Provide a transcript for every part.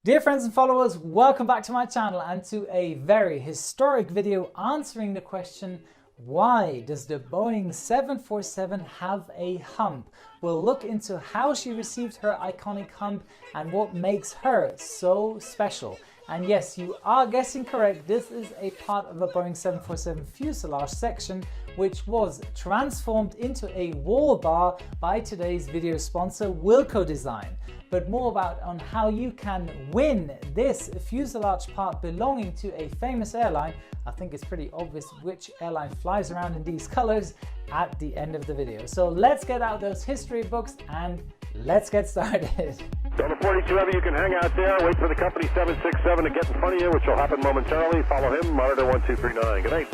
Dear friends and followers, welcome back to my channel and to a very historic video answering the question, why does the Boeing 747 have a hump? We'll look into how she received her iconic hump and what makes her so special. And yes, you are guessing correct, this is a part of a Boeing 747 fuselage section which was transformed into a wall bar by today's video sponsor Wilco Design. But more about on how you can win this fuselage part belonging to a famous airline. I think it's pretty obvious which airline flies around in these colors at the end of the video. So let's get out those history books and let's get started. Number 42 Heavy, you can hang out there, wait for the company 767 to get in front of you, which will happen momentarily. Follow him, monitor 1239. Good night.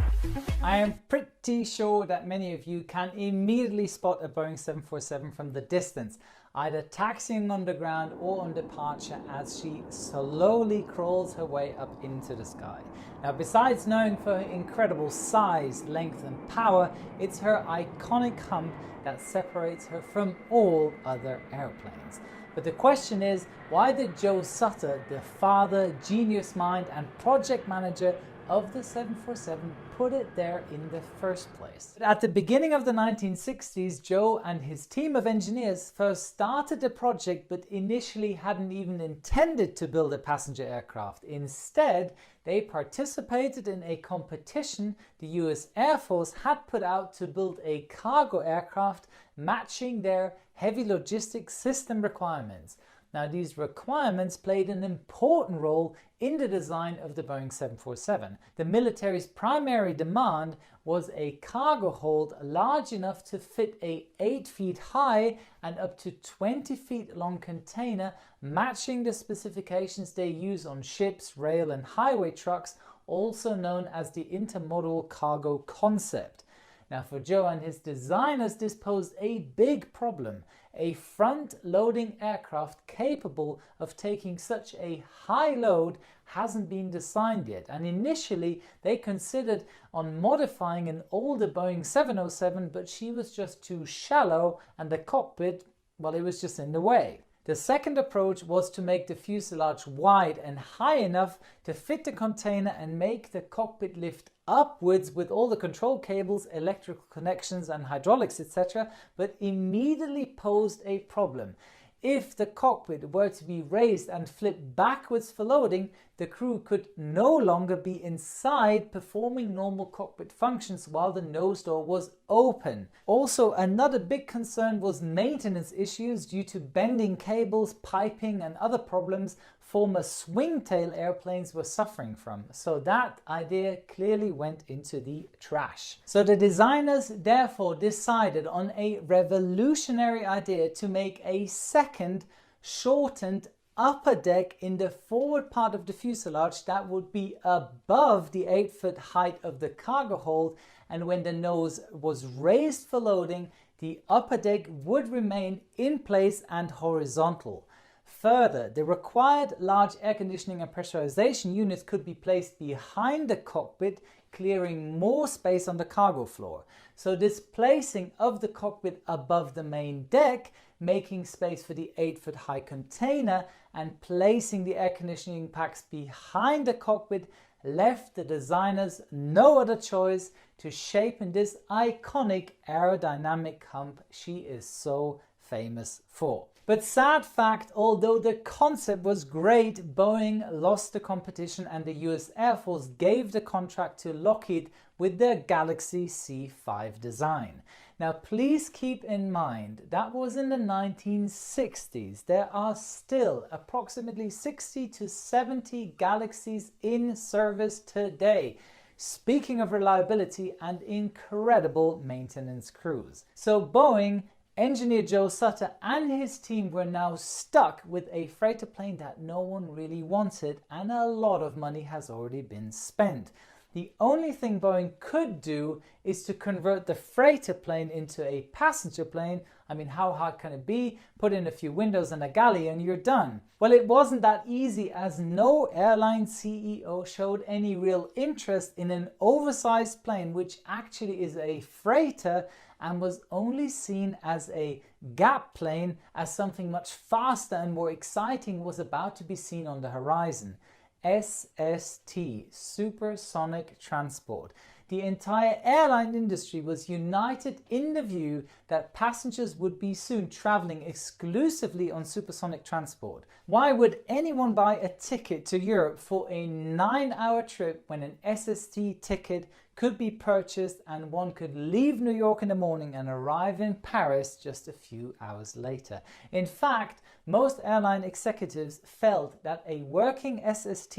I am pretty sure that many of you can immediately spot a Boeing 747 from the distance, either taxiing on the ground or on departure as she slowly crawls her way up into the sky. Now, besides knowing for her incredible size, length and power, it's her iconic hump that separates her from all other airplanes. But the question is, why did Joe Sutter, the father, genius mind and project manager of the 747, put it there in the first place? At the beginning of the 1960s, Joe and his team of engineers first started the project but initially hadn't even intended to build a passenger aircraft. Instead, they participated in a competition the US Air Force had put out to build a cargo aircraft matching their heavy logistics system requirements. Now, these requirements played an important role in the design of the Boeing 747. The military's primary demand was a cargo hold large enough to fit a 8 feet high and up to 20 feet long container, matching the specifications they use on ships, rail and highway trucks, also known as the intermodal cargo concept. Now, for Joe and his designers, this posed a big problem. A front-loading aircraft capable of taking such a high load hasn't been designed yet, and initially they considered on modifying an older Boeing 707, but she was just too shallow and the cockpit, well, it was just in the way. The second approach was to make the fuselage wide and high enough to fit the container and make the cockpit lift upwards with all the control cables, electrical connections and hydraulics, etc., but immediately posed a problem. If the cockpit were to be raised and flipped backwards for loading, the crew could no longer be inside performing normal cockpit functions while the nose door was open. Also, another big concern was maintenance issues due to bending cables, piping and other problems former swing-tail airplanes were suffering from. So that idea clearly went into the trash. So the designers therefore decided on a revolutionary idea to make a second shortened upper deck in the forward part of the fuselage that would be above the 8 foot height of the cargo hold, and when the nose was raised for loading, the upper deck would remain in place and horizontal. Further, the required large air conditioning and pressurization units could be placed behind the cockpit, clearing more space on the cargo floor. So this placing of the cockpit above the main deck, making space for the 8 foot high container, and placing the air conditioning packs behind the cockpit left the designers no other choice to shape in this iconic aerodynamic hump she is so famous for. But sad fact, although the concept was great, Boeing lost the competition and the US Air Force gave the contract to Lockheed with their Galaxy C5 design. Now, please keep in mind that was in the 1960s. There are still approximately 60 to 70 Galaxies in service today. Speaking of reliability and incredible maintenance crews. So Boeing, engineer Joe Sutter and his team were now stuck with a freighter plane that no one really wanted, and a lot of money has already been spent. The only thing Boeing could do is to convert the freighter plane into a passenger plane. I mean, how hard can it be? Put in a few windows and a galley and you're done. Well, it wasn't that easy, as no airline CEO showed any real interest in an oversized plane, which actually is a freighter, and was only seen as a gap plane, as something much faster and more exciting was about to be seen on the horizon. SST, supersonic transport. The entire airline industry was united in the view that passengers would be soon traveling exclusively on supersonic transport. Why would anyone buy a ticket to Europe for a 9-hour trip when an SST ticket could be purchased and one could leave New York in the morning and arrive in Paris just a few hours later? In fact, most airline executives felt that a working SST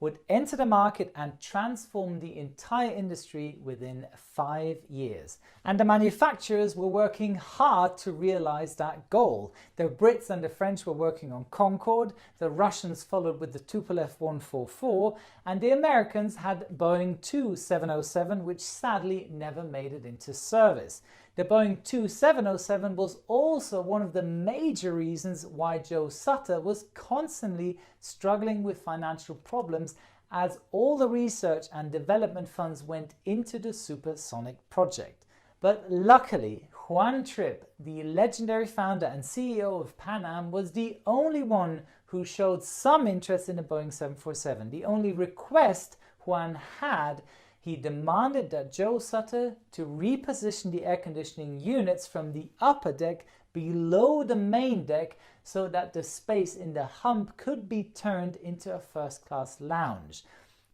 would enter the market and transform the entire industry within 5 years. And the manufacturers were working hard to realize that goal. The Brits and the French were working on Concorde, the Russians followed with the Tupolev 144, and the Americans had Boeing 707, which sadly never made it into service. The Boeing 707 was also one of the major reasons why Joe Sutter was constantly struggling with financial problems, as all the research and development funds went into the supersonic project. But luckily, Juan Trippe, the legendary founder and CEO of Pan Am, was the only one who showed some interest in the Boeing 747. The only request Juan had, he demanded that Joe Sutter to reposition the air conditioning units from the upper deck below the main deck so that the space in the hump could be turned into a first-class lounge.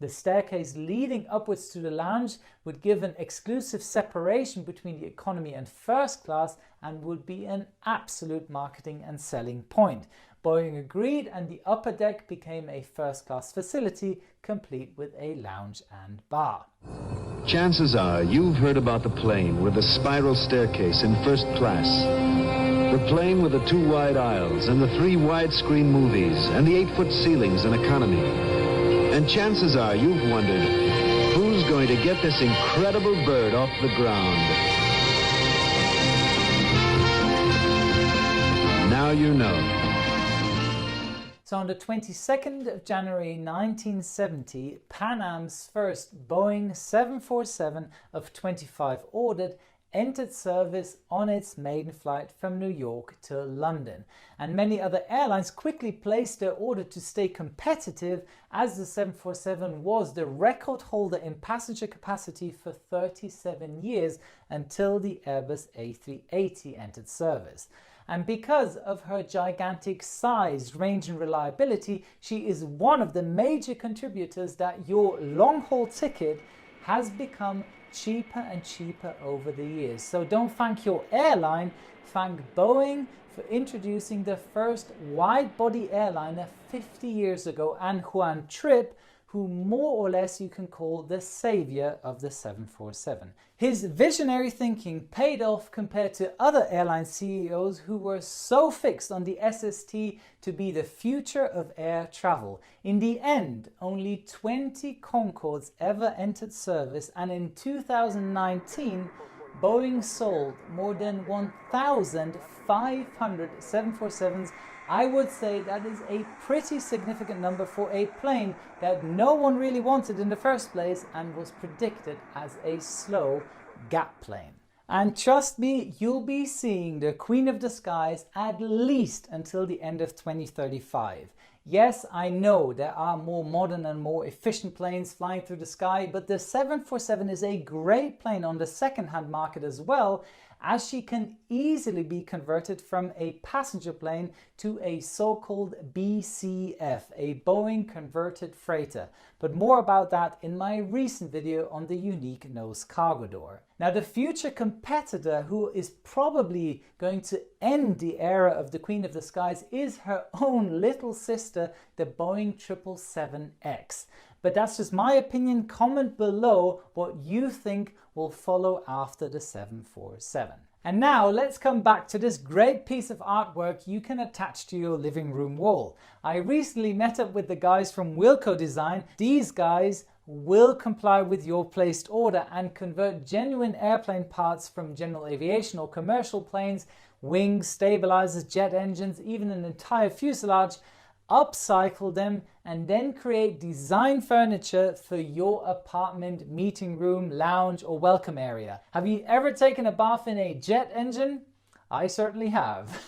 The staircase leading upwards to the lounge would give an exclusive separation between the economy and first class and would be an absolute marketing and selling point. Boeing agreed, and the upper deck became a first-class facility, complete with a lounge and bar. Chances are you've heard about the plane with the spiral staircase in first class. The plane with the 2 wide aisles and the 3 widescreen movies and the 8-foot ceilings in economy. And chances are you've wondered, who's going to get this incredible bird off the ground? Now you know. So on the 22nd of January 1970, Pan Am's first Boeing 747 of 25 ordered entered service on its maiden flight from New York to London. And many other airlines quickly placed their order to stay competitive, as the 747 was the record holder in passenger capacity for 37 years until the Airbus A380 entered service. And because of her gigantic size, range and reliability, she is one of the major contributors that your long-haul ticket has become cheaper and cheaper over the years. So don't thank your airline, thank Boeing for introducing the first wide-body airliner 50 years ago, and Juan Trippe, who more or less you can call the savior of the 747. His visionary thinking paid off compared to other airline CEOs who were so fixed on the SST to be the future of air travel. In the end, only 20 Concordes ever entered service, and in 2019, Boeing sold more than 1,500 747s. I would say that is a pretty significant number for a plane that no one really wanted in the first place and was predicted as a slow gap plane. And trust me, you'll be seeing the Queen of the Skies at least until the end of 2035. Yes, I know there are more modern and more efficient planes flying through the sky, but the 747 is a great plane on the second-hand market as well, as she can easily be converted from a passenger plane to a so-called BCF, a Boeing converted freighter. But more about that in my recent video on the unique nose cargo door. Now, the future competitor who is probably going to end the era of the Queen of the Skies is her own little sister, the Boeing 777X. But that's just my opinion. Comment below what you think will follow after the 747. And now let's come back to this great piece of artwork you can attach to your living room wall. I recently met up with the guys from Wilco Design. These guys will comply with your placed order and convert genuine airplane parts from general aviation or commercial planes, wings, stabilizers, jet engines, even an entire fuselage, upcycle them, and then create design furniture for your apartment, meeting room, lounge, or welcome area. Have you ever taken a bath in a jet engine? I certainly have.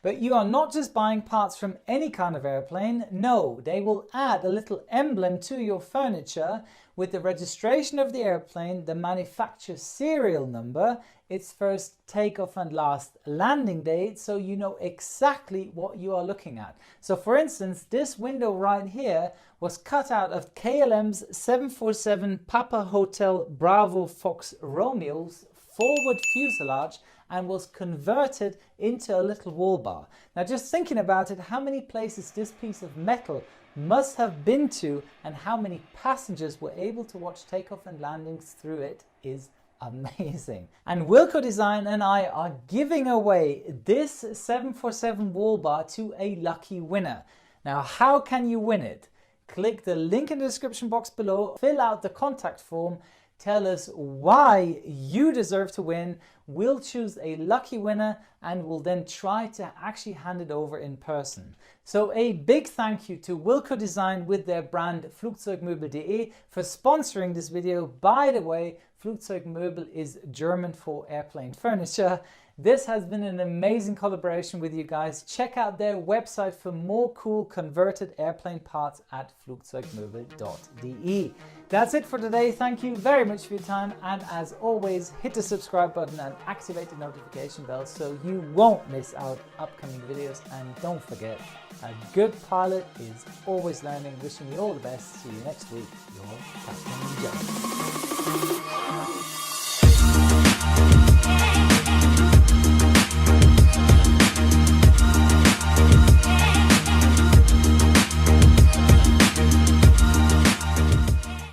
But you are not just buying parts from any kind of airplane. No, they will add a little emblem to your furniture with the registration of the airplane, the manufacturer serial number, its first takeoff and last landing date, so you know exactly what you are looking at. So for instance, this window right here was cut out of KLM's 747 Papa Hotel Bravo Fox Romeo's forward fuselage and was converted into a little wall bar. Now just thinking about it, how many places this piece of metal must have been to and how many passengers were able to watch takeoff and landings through it is amazing. And Wilco Design and I are giving away this 747 wall bar to a lucky winner. Now how can you win it? Click the link in the description box below, fill out the contact form, tell us why you deserve to win. We'll choose a lucky winner and we'll then try to actually hand it over in person. So a big thank you to Wilco Design with their brand Flugzeugmöbel.de for sponsoring this video. By the way, Flugzeugmöbel is German for airplane furniture. This has been an amazing collaboration with you guys. Check out their website for more cool converted airplane parts at flugzeugmöbel.de. That's it for today. Thank you very much for your time. And as always, hit the subscribe button and activate the notification bell so you won't miss out upcoming videos. And don't forget, a good pilot is always learning. Wishing you all the best. See you next week. Your Captain Joe.